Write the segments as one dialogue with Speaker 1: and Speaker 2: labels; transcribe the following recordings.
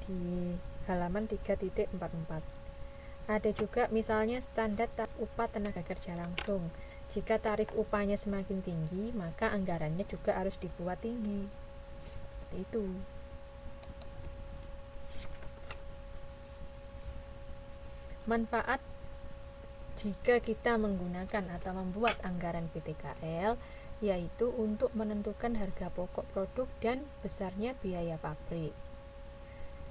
Speaker 1: di halaman 3.44. Ada juga misalnya standar tarif upah tenaga kerja langsung. Jika tarif upahnya semakin tinggi, maka anggarannya juga harus dibuat tinggi. Seperti itu. Manfaat jika kita menggunakan atau membuat anggaran BTKL, yaitu untuk menentukan harga pokok produk dan besarnya biaya pabrik.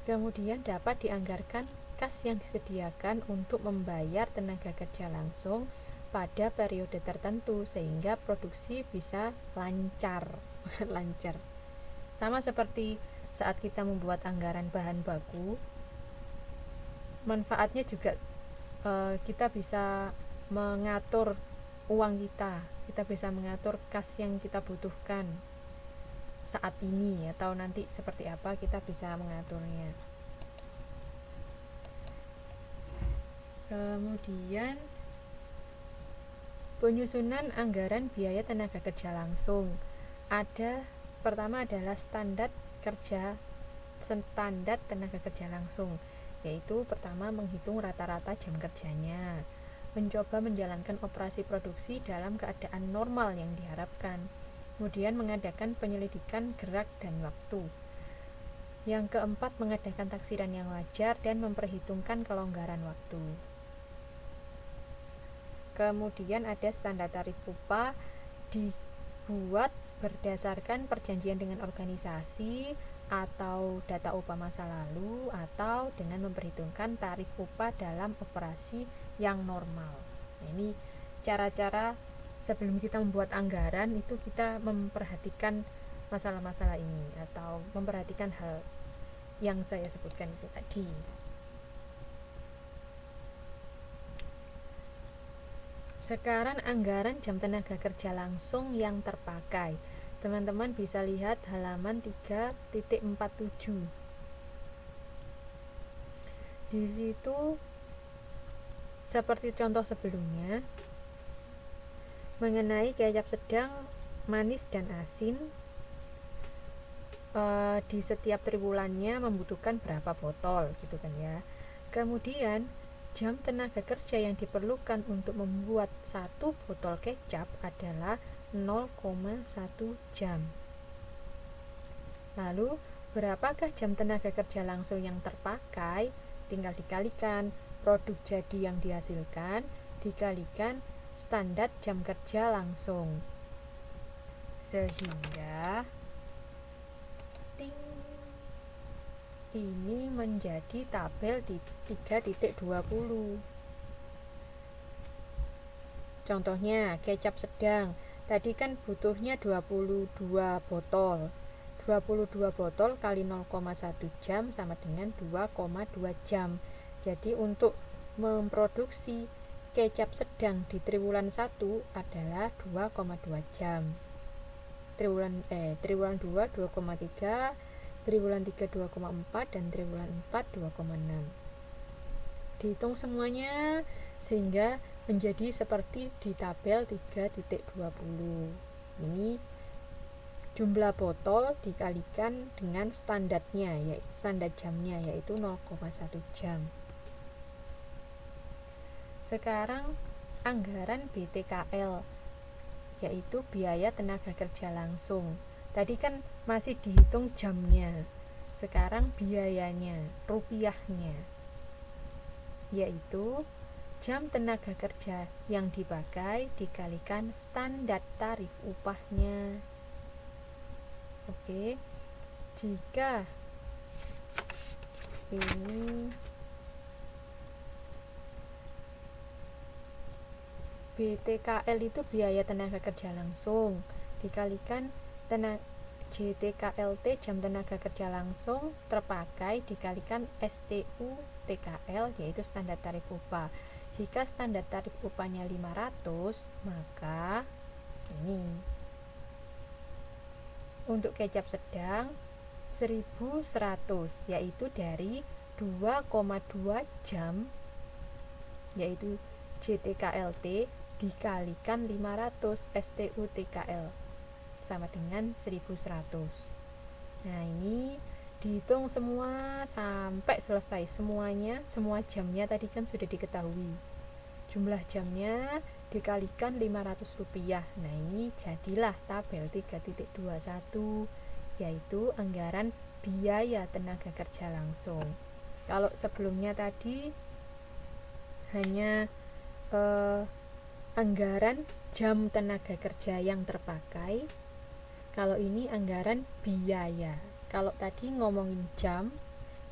Speaker 1: Kemudian dapat dianggarkan kas yang disediakan untuk membayar tenaga kerja langsung pada periode tertentu sehingga produksi bisa lancar. Lancar. Sama seperti saat kita membuat anggaran bahan baku, manfaatnya juga kita bisa mengatur uang kita bisa mengatur kas yang kita butuhkan saat ini atau nanti seperti apa, kita bisa mengaturnya. Kemudian penyusunan anggaran biaya tenaga kerja langsung. Pertama adalah standar tenaga kerja langsung, yaitu pertama menghitung rata-rata jam kerjanya, mencoba menjalankan operasi produksi dalam keadaan normal yang diharapkan, kemudian mengadakan penyelidikan gerak dan waktu. Yang keempat, mengadakan taksiran yang wajar dan memperhitungkan kelonggaran waktu. Kemudian ada standar tarif upah dibuat berdasarkan perjanjian dengan organisasi atau data upah masa lalu atau dengan memperhitungkan tarif upah dalam operasi yang normal. Nah, ini cara-cara sebelum kita membuat anggaran itu kita memperhatikan masalah-masalah ini atau memperhatikan hal yang saya sebutkan itu tadi. Sekarang anggaran jam tenaga kerja langsung yang terpakai. Teman-teman bisa lihat halaman 3.47. Di situ seperti contoh sebelumnya mengenai kecap sedang, manis dan asin, di setiap triwulannya membutuhkan berapa botol gitu kan ya. Kemudian jam tenaga kerja yang diperlukan untuk membuat 1 botol kecap adalah 0,1 jam. Lalu berapakah jam tenaga kerja langsung yang terpakai? Tinggal dikalikan produk jadi yang dihasilkan dikalikan standar jam kerja langsung, sehingga ini menjadi tabel di 3.20. Contohnya kecap sedang, tadi kan butuhnya 22 botol. 22 botol kali 0,1 jam sama dengan 2,2 jam. Jadi untuk memproduksi kecap sedang di triwulan 1 adalah 2,2 jam. Triwulan 2 2,3, triwulan 3 2,4 dan triwulan 4 2,6. Dihitung semuanya sehingga menjadi seperti di tabel 3.20. Ini jumlah botol dikalikan dengan standarnya, yaitu standar jamnya yaitu 0,1 jam. Sekarang anggaran BTKL, yaitu biaya tenaga kerja langsung. Tadi kan masih dihitung jamnya, sekarang biayanya, rupiahnya, yaitu jam tenaga kerja yang dipakai dikalikan standar tarif upahnya. Oke, jika ini BTKL itu biaya tenaga kerja langsung dikalikan JTKLT jam tenaga kerja langsung terpakai dikalikan STU TKL yaitu standar tarif upah. Jika standar tarif upahnya 500, maka ini untuk kecap sedang 1100, yaitu dari 2,2 jam yaitu JTKLT dikalikan 500 STU TKL sama dengan 1100. Nah, ini dihitung semua sampai selesai semuanya, semua jamnya tadi kan sudah diketahui. Jumlah jamnya dikalikan Rp500. Nah, ini jadilah tabel 3.21, yaitu anggaran biaya tenaga kerja langsung. Kalau sebelumnya tadi hanya anggaran jam tenaga kerja yang terpakai, kalau ini anggaran biaya. Kalau tadi ngomongin jam,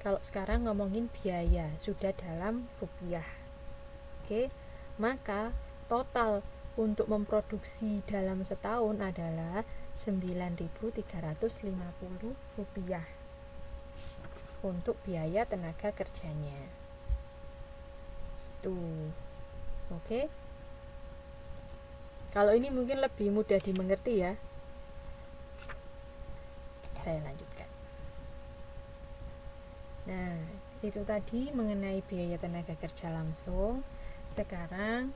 Speaker 1: kalau sekarang ngomongin biaya, sudah dalam rupiah. Oke, maka total untuk memproduksi dalam setahun adalah Rp9.350 untuk biaya tenaga kerjanya. Tuh. Oke. Kalau ini mungkin lebih mudah dimengerti ya. Saya lanjutkan. Nah, itu tadi mengenai biaya tenaga kerja langsung. Sekarang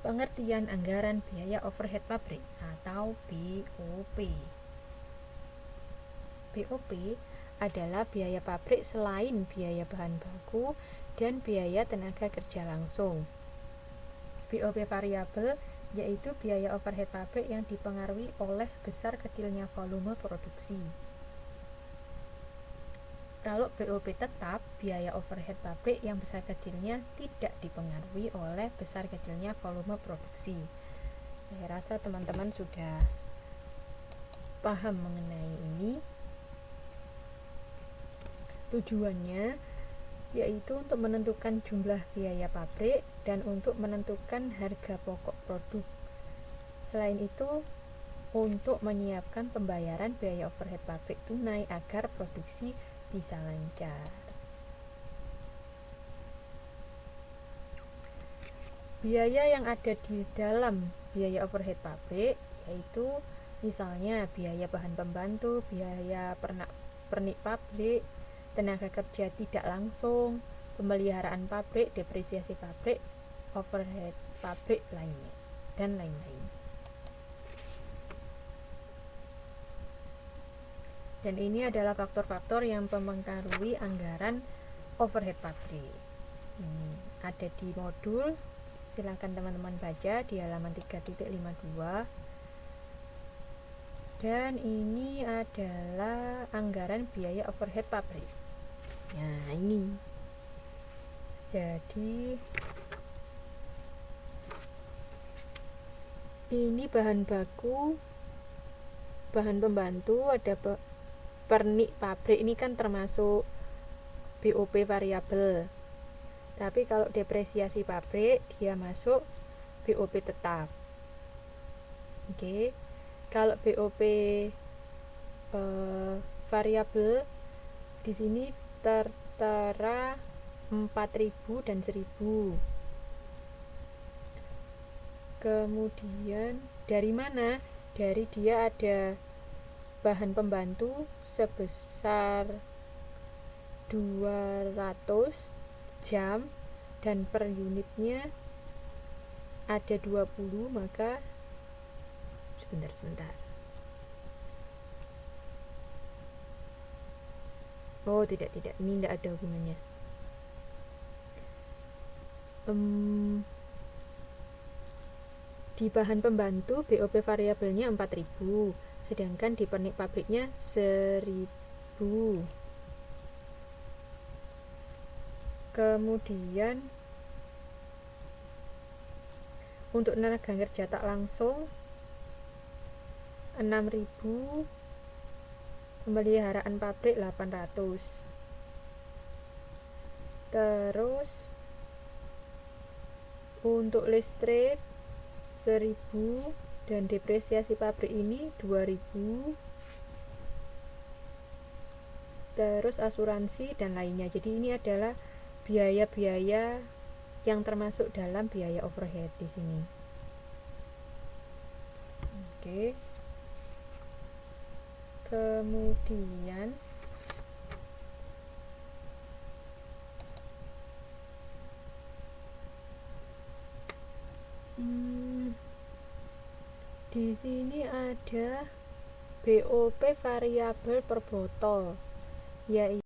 Speaker 1: pengertian anggaran biaya overhead pabrik atau BOP. BOP adalah biaya pabrik selain biaya bahan baku dan biaya tenaga kerja langsung. BOP variabel yaitu biaya overhead pabrik yang dipengaruhi oleh besar kecilnya volume produksi. Kalau BOP tetap, biaya overhead pabrik yang besar kecilnya tidak dipengaruhi oleh besar kecilnya volume produksi. Saya rasa teman-teman sudah paham mengenai ini. Tujuannya yaitu untuk menentukan jumlah biaya pabrik dan untuk menentukan harga pokok produk. Selain itu, untuk menyiapkan pembayaran biaya overhead pabrik tunai agar produksi bisa lancar. Biaya yang ada di dalam biaya overhead pabrik yaitu misalnya biaya bahan pembantu, biaya pernik pabrik, tenaga kerja tidak langsung, pemeliharaan pabrik, depresiasi pabrik, overhead pabrik lainnya, dan lain-lain. Dan ini adalah faktor-faktor yang mempengaruhi anggaran overhead pabrik. Ini ada di modul, silakan teman-teman baca di halaman 3.52. Dan ini adalah anggaran biaya overhead pabrik. Nah, ini. Jadi ini bahan baku, bahan pembantu, ada pernik pabrik, ini kan termasuk BOP variabel. Tapi kalau depresiasi pabrik dia masuk BOP tetap. Oke. Kalau BOP variabel di sini tertera 4.000 dan 1.000. Kemudian dari mana? Dari dia ada bahan pembantu sebesar 200 jam dan per unitnya ada 20, maka sebentar. Oh, tidak, ini tidak ada hubungannya. Di bahan pembantu BOP variabelnya 4.000, sedangkan di pernik pabriknya 1.000. Kemudian untuk tenaga kerja tak langsung 6.000, pemeliharaan pabrik 800. Terus untuk listrik 1.000 dan depresiasi pabrik ini 2.000. Terus asuransi dan lainnya. Jadi ini adalah biaya-biaya yang termasuk dalam biaya overhead di sini. Oke. Kemudian di sini ada BOP variabel per botol. yaitu